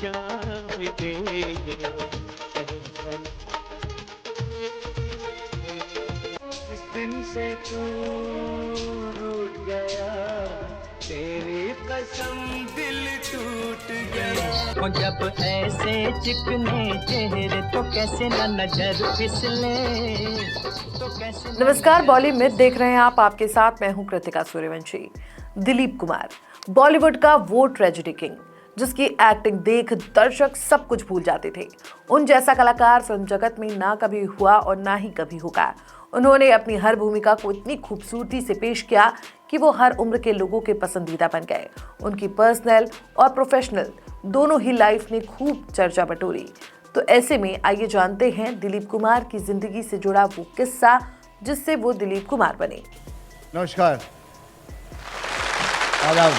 जाए इस दिन से तू रूठ गया, तेरी कसम दिल टूट गया। और जब ऐसे चिकने चेहरे तो कैसे न नजर फिसले, तो कैसे नमस्कार, बॉली मिथ देख रहे हैं आप। आपके साथ मैं हूं कृतिका सूर्यवंशी। दिलीप कुमार, बॉलीवुड का वो ट्रेजेडी किंग जिसकी एक्टिंग देख दर्शक सब कुछ भूल जाते थे। उन जैसा कलाकार फिल्म जगत में ना कभी हुआ और ना ही कभी होगा। उन्होंने अपनी हर भूमिका को इतनी खूबसूरती से पेश किया कि वो हर उम्र के लोगों के पसंदीदा बन गए। उनकी पर्सनल और प्रोफेशनल दोनों ही लाइफ ने खूब चर्चा बटोरी। तो ऐसे में आइए जानते हैं दिलीप कुमार की जिंदगी से जुड़ा वो किस्सा जिससे वो दिलीप कुमार बने। नमस्कार, आदाब।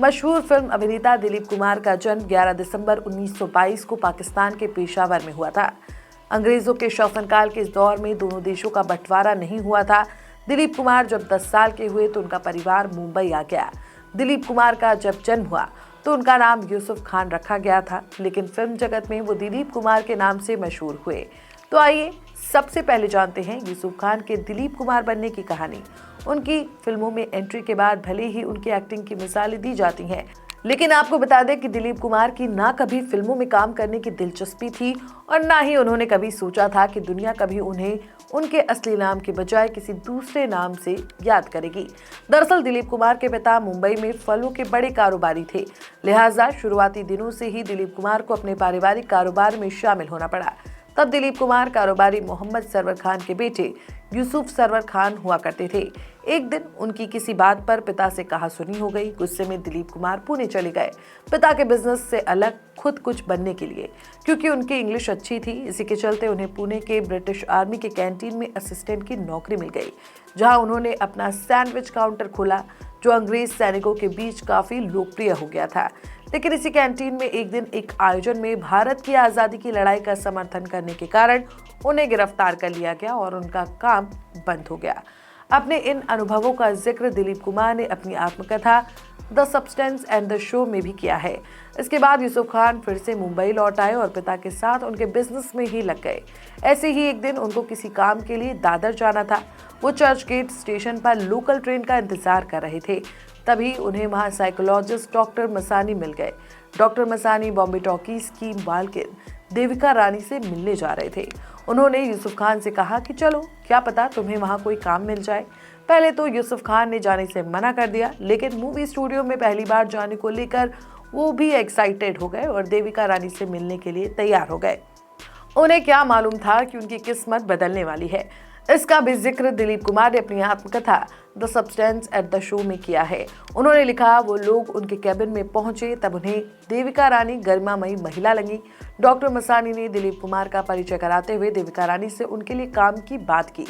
मशहूर फिल्म अभिनेता दिलीप कुमार का जन्म 11 दिसंबर 1922 को पाकिस्तान के पेशावर में हुआ था। अंग्रेजों के शासनकाल के इस दौर में दोनों देशों का बंटवारा नहीं हुआ था। दिलीप कुमार जब 10 साल के हुए तो उनका परिवार मुंबई आ गया। दिलीप कुमार का जब जन्म हुआ तो उनका नाम यूसुफ खान रखा गया था, लेकिन फिल्म जगत में वो दिलीप कुमार के नाम से मशहूर हुए। तो आइए सबसे पहले जानते हैं यूसुफ खान के दिलीप कुमार बनने की कहानी। उनकी फिल्मों में एंट्री के बाद भले ही उनकी एक्टिंग की मिसालें दी जाती हैं, लेकिन आपको बता दें कि दिलीप कुमार की ना कभी फिल्मों में काम करने की दिलचस्पी थी और ना ही उन्होंने कभी सोचा था कि दुनिया कभी उन्हें उनके असली नाम के बजाय किसी दूसरे नाम से याद करेगी। दरअसल दिलीप कुमार के पिता मुंबई में फलों के बड़े कारोबारी थे, लिहाजा शुरुआती दिनों से ही दिलीप कुमार को अपने पारिवारिक कारोबार में शामिल होना पड़ा। तब दिलीप कुमार कारोबारी मोहम्मद सरवर खान के बेटे यूसुफ सरवर खान हुआ करते थे। एक दिन उनकी किसी बात पर पिता से कहासुनी हो गई। गुस्से में दिलीप कुमार पुणे चले गए, पिता के बिजनेस से अलग खुद कुछ बनने के लिए। क्योंकि उनकी इंग्लिश अच्छी थी, इसी के चलते उन्हें पुणे के ब्रिटिश आर्मी के कैंटीन में असिस्टेंट की नौकरी मिल गई, जहां उन्होंने अपना सैंडविच काउंटर खोला, जो अंग्रेज सैनिकों के बीच काफी लोकप्रिय हो गया था। लेकिन इसी कैंटीन में एक दिन एक आयोजन में भारत की आज़ादी की लड़ाई का समर्थन करने के कारण उन्हें गिरफ्तार कर लिया गया और उनका काम बंद हो गया। अपने इन अनुभवों का जिक्र दिलीप कुमार ने अपनी आत्मकथा the substance and the show में भी किया है। इसके बाद यूसुफ खान फिर से मुंबई लौट आए और पिता के साथ उनके बिजनेस में ही लग गए। ऐसे ही एक दिन उनको किसी काम के लिए दादर जाना था। वो चर्च गेट स्टेशन पर लोकल ट्रेन का इंतजार कर रहे थे। तभी उन्हें वहां साइकोलॉजिस्ट डॉक्टर मसानी मिल गए। डॉक्टर मसानी बॉम्बे टॉकीज की मालकिन देविका रानी से मिलने जा रहे थे। उन्होंने यूसुफ खान से कहा कि चलो, क्या पता तुम्हें वहां कोई काम मिल जाए। पहले तो यूसुफ खान ने जाने से मना कर दिया, लेकिन मूवी स्टूडियो में पहली बार जाने को लेकर वो भी एक्साइटेड हो गए और देविका रानी से मिलने के लिए तैयार हो गए। उन्हें क्या मालूम था कि उनकी किस्मत बदलने वाली है। इसका भी जिक्र दिलीप कुमार ने अपनी आत्मकथा the substance at the show में किया है। उन्होंने लिखा, वो लोग उनके कैबिन में पहुंचे तब उन्हें देविका रानी गरिमामयी महिला लगी। डॉक्टर मसानी ने दिलीप कुमार का परिचय कराते हुए देविका रानी से उनके लिए काम की बात की।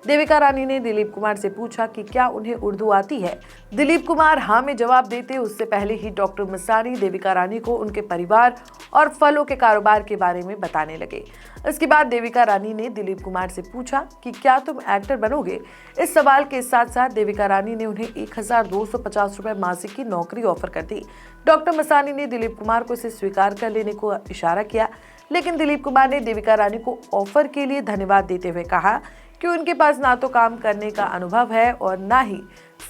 देविका रानी ने दिलीप कुमार से पूछा कि क्या उन्हें उर्दू आती है। दिलीप कुमार हाँ में जवाब देते उससे पहले ही डॉक्टर मसानी देविका रानी को उनके परिवार और फलों के कारोबार के बारे में बताने लगे। इसके बाद देविका रानी ने दिलीप कुमार से पूछा कि क्या तुम एक्टर बनोगे। इस सवाल के साथ साथ देविका रानी ने उन्हें 1250 रुपए मासिक की नौकरी ऑफर कर दी। डॉक्टर मसानी ने दिलीप कुमार को इसे स्वीकार कर लेने को इशारा किया, लेकिन दिलीप कुमार ने देविका रानी को ऑफर के लिए धन्यवाद देते हुए कहा कि उनके पास ना तो काम करने का अनुभव है और ना ही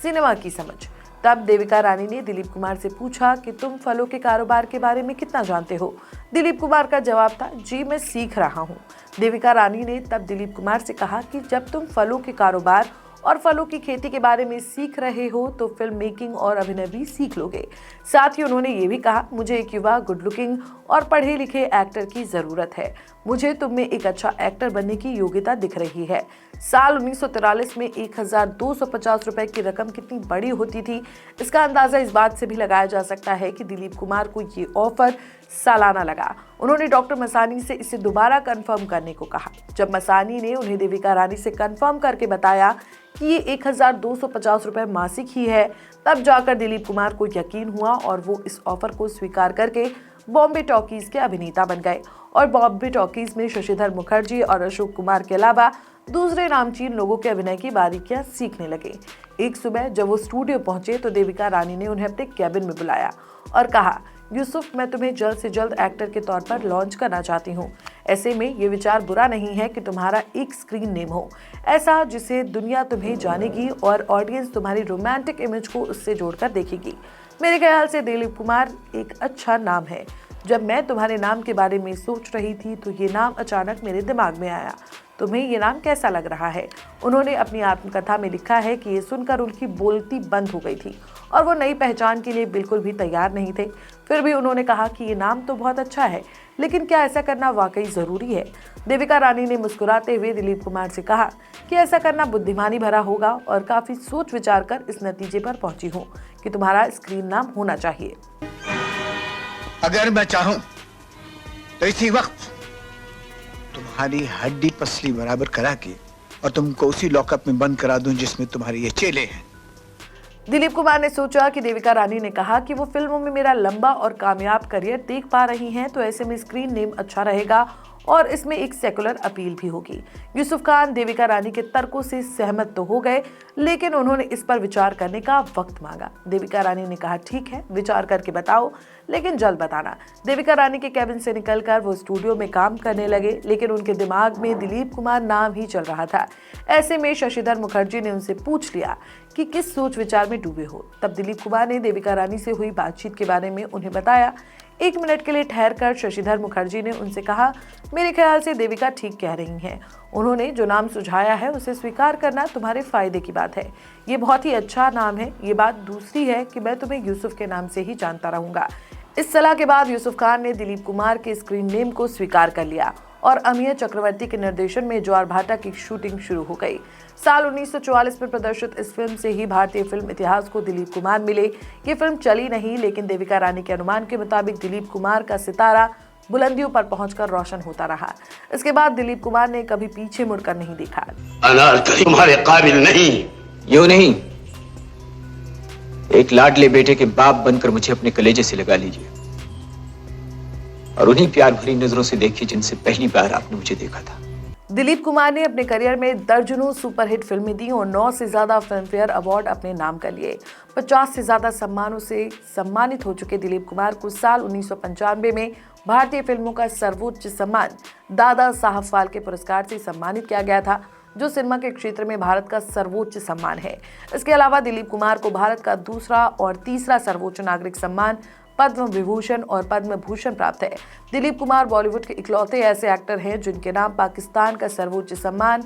सिनेमा की समझ। तब देविका रानी ने दिलीप कुमार से पूछा कि तुम फलों के कारोबार के बारे में कितना जानते हो। दिलीप कुमार का जवाब था, जी मैं सीख रहा हूँ। देविका रानी ने तब दिलीप कुमार से कहा कि जब तुम फलों के कारोबार और फलों की खेती के बारे में सीख रहे हो तो फिल्म मेकिंग और अभिनय भी सीख लोगे। साथ ही उन्होंने ये भी कहा, मुझे एक युवा गुड लुकिंग और पढ़े लिखे एक्टर की जरूरत है। मुझे तुम में एक अच्छा एक्टर बनने की योग्यता दिख रही है। साल 1943 में 1250 रुपए की रकम कितनी बड़ी होती थी, इसका अंदाजा इस बात से भी लगाया जा सकता है कि दिलीप कुमार को ये ऑफर सालाना लगा। उन्होंने डॉक्टर मसानी से इसे दोबारा कंफर्म करने को कहा। जब मसानी ने उन्हें देविका रानी से कंफर्म करके बताया कि ये 1250 रुपए मासिक ही है, तब जाकर दिलीप कुमार को यकीन हुआ और वो इस ऑफर को स्वीकार करके बॉम्बे टॉकीज के अभिनेता बन गए और बॉम्बे टॉकीज में शशिधर मुखर्जी और अशोक कुमार के अलावा दूसरे नामचीन लोगों के अभिनय की बारीकियां सीखने लगे। एक सुबह जब वो स्टूडियो पहुंचे तो देविका रानी ने उन्हें अपने कैबिन में बुलाया और कहा, यूसुफ, मैं तुम्हें जल्द से जल्द एक्टर के तौर पर लॉन्च करना चाहती हूँ। ऐसे में ये विचार बुरा नहीं है कि तुम्हारा एक स्क्रीन नेम हो, ऐसा जिसे दुनिया तुम्हें जानेगी और ऑडियंस तुम्हारी रोमांटिक इमेज को उससे जोड़कर देखेगी। मेरे ख्याल से दिलीप कुमार एक अच्छा नाम है। जब मैं तुम्हारे नाम के बारे में सोच रही थी तो ये नाम अचानक मेरे दिमाग में आया। तुम्हें ये नाम कैसा लग रहा है? उन्होंने अपनी आत्मकथा में लिखा है कि ये सुनकर उनकी बोलती बंद हो गई थी और वो नई पहचान के लिए बिल्कुल भी तैयार नहीं थे। फिर भी उन्होंने कहा कि ये नाम तो बहुत अच्छा है, लेकिन क्या ऐसा करना वाकई जरूरी है? देविका रानी ने मुस्कुराते हुए दिलीप कुमार से कहा कि ऐसा करना बुद्धिमानी भरा होगा और काफी सोच विचार कर इस नतीजे पर पहुंची हूँ कि तुम्हारा स्क्रीन नाम होना चाहिए। अगर मैं चाहूं तो इसी वक्त तुम्हारी हड्डी पसली बराबर करा के और तुमको उसी लॉकअप में बंद करा दूं जिसमें तुम्हारे ये चेले हैं। दिलीप कुमार ने सोचा कि देविका रानी ने कहा कि वो फिल्मों में मेरा लंबा और कामयाब करियर देख पा रही हैं, तो ऐसे में स्क्रीन नेम अच्छा रहेगा और इसमें एक सेकुलर अपील भी होगी। यूसुफ खान देविका रानी के तर्कों से सहमत तो हो गए, लेकिन उन्होंने इस पर विचार करने का वक्त मांगा। देविका रानी ने कहा, ठीक है, विचार करके बताओ, लेकिन जल्द बताना। देविका रानी के कैबिन से निकलकर वो स्टूडियो में काम करने लगे, लेकिन उनके दिमाग में दिलीप कुमार नाम ही चल रहा था। ऐसे में शशिधर मुखर्जी ने उनसे पूछ लिया कि किस सोच विचार में डूबे हो। तब दिलीप कुमार ने देविका रानी से हुई बातचीत के बारे में उन्हें बताया। एक मिनट के लिए ठहरकर शशिधर मुखर्जी ने उनसे कहा, मेरे ख्याल से देविका ठीक कह रही हैं। उन्होंने जो नाम सुझाया है उसे स्वीकार करना तुम्हारे फायदे की बात है। ये बहुत ही अच्छा नाम है। ये बात दूसरी है कि मैं तुम्हें यूसुफ के नाम से ही जानता रहूंगा। इस सलाह के बाद यूसुफ खान ने दिलीप कुमार के स्क्रीन नेम को स्वीकार कर लिया और अमिय चक्रवर्ती के निर्देशन में ज्वारभाटा की शूटिंग शुरू हो गई। साल 1944 में प्रदर्शित इस फिल्म से ही भारतीय फिल्म इतिहास को दिलीप कुमार मिले। ये फिल्म चली नहीं, लेकिन देविका रानी के अनुमान के मुताबिक दिलीप कुमार का सितारा बुलंदियों पर पहुंचकर रोशन होता रहा। इसके बाद दिलीप कुमार ने कभी पीछे मुड़कर नहीं देखा। अनारकली तुम्हारे काबिल नहीं। यूं नहीं, एक लाडले बेटे के बाप बनकर मुझे अपने कलेजे से लगा लीजिए और उन्हीं प्यार भरी नजरों से देखिए जिनसे पहली बार आपने मुझे देखा था। दिलीप कुमार ने अपने करियर में दर्जनों सुपरहिट फिल्में दी और 9 से ज्यादा फिल्म फेयर अवार्ड अपने नाम कर लिए। 50 से ज्यादा सम्मानों से सम्मानित हो चुके दिलीप कुमार को साल 1995 में भारतीय फिल्मों का सर्वोच्च सम्मान दादा साहब फाल्के पुरस्कार से सम्मानित किया गया था, जो सिनेमा के क्षेत्र में भारत का सर्वोच्च सम्मान है। इसके अलावा दिलीप कुमार को भारत का दूसरा और तीसरा सर्वोच्च नागरिक सम्मान पद्म विभूषण और पद्म भूषण प्राप्त है। दिलीप कुमार बॉलीवुड के इकलौते ऐसे एक्टर हैं जिनके नाम पाकिस्तान का सर्वोच्च सम्मान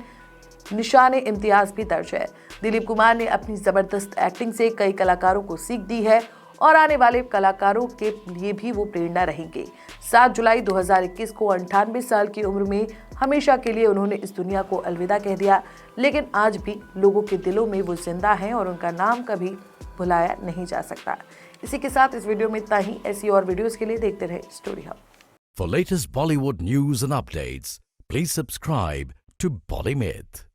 निशाने इम्तियाज भी दर्ज है। दिलीप कुमार ने अपनी जबरदस्त एक्टिंग से कई कलाकारों को सीख दी है और आने वाले कलाकारों के लिए भी वो प्रेरणा रहेंगे। 7 जुलाई 2021 को 98 साल की उम्र में हमेशा के लिए उन्होंने इस दुनिया को अलविदा कह दिया, लेकिन आज भी लोगों के दिलों में वो जिंदा हैं और उनका नाम कभी भुलाया नहीं जा सकता। इसी के साथ इस वीडियो में इतना ही। ऐसी और वीडियोस के लिए देखते रहे story hub. For latest Bollywood news and updates, please subscribe to Bollymyth.